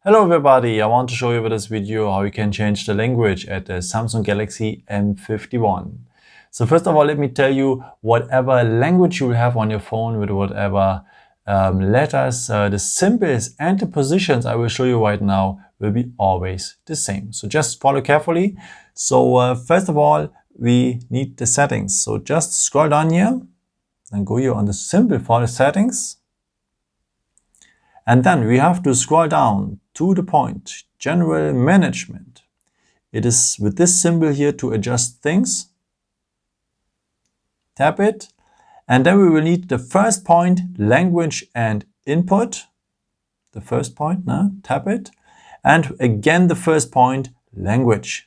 Hello everybody, I want to show you with this video how you can change the language at the Samsung Galaxy M51. So first of all, let me tell you, whatever language you have on your phone with whatever letters, the symbols and the positions I will show you right now will be always the same. So just follow carefully. So first of all, we need the settings. So just scroll down here and go here on the symbol for the settings. And then we have to scroll down to the point, General Management. It is with this symbol here to adjust things. Tap it. And then we will need the first point, Language and Input. The first point, tap it. And again the first point, Language.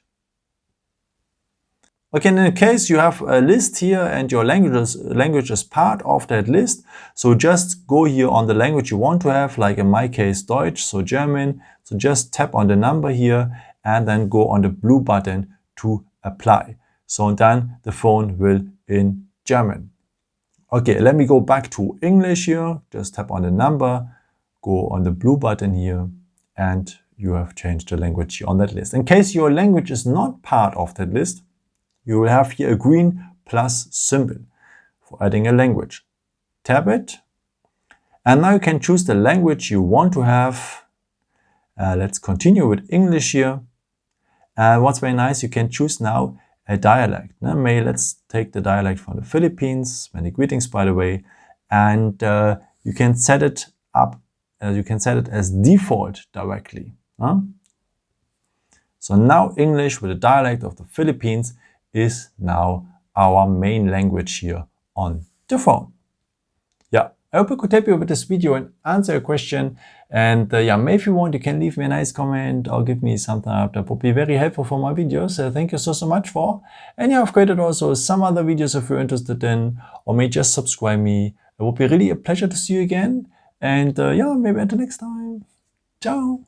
Okay, and in case you have a list here and your language is part of that list, so just go here on the language you want to have, like in my case Deutsch, so German. So just tap on the number here and then go on the blue button to apply. So then the phone will in German. Okay, let me go back to English here. Just tap on the number, go on the blue button here, and you have changed the language here on that list. In case your language is not part of that list, you will have here a green plus symbol for adding a language. Tap it. And now you can choose the language you want to have. Let's continue with English here. What's very nice, you can choose now a dialect. Let's take the dialect from the Philippines. Many greetings, by the way. And you can set it up. You can set it as default directly. So now English with the dialect of the Philippines is now our main language here on the phone. Yeah, I hope I could help you with this video and answer your question. And maybe if you want, you can leave me a nice comment or give me some thumbs up. That would be very helpful for my videos. Thank you so much for. And I've created also some other videos if you're interested in, or may just subscribe me. It would be really a pleasure to see you again. And maybe until next time. Ciao.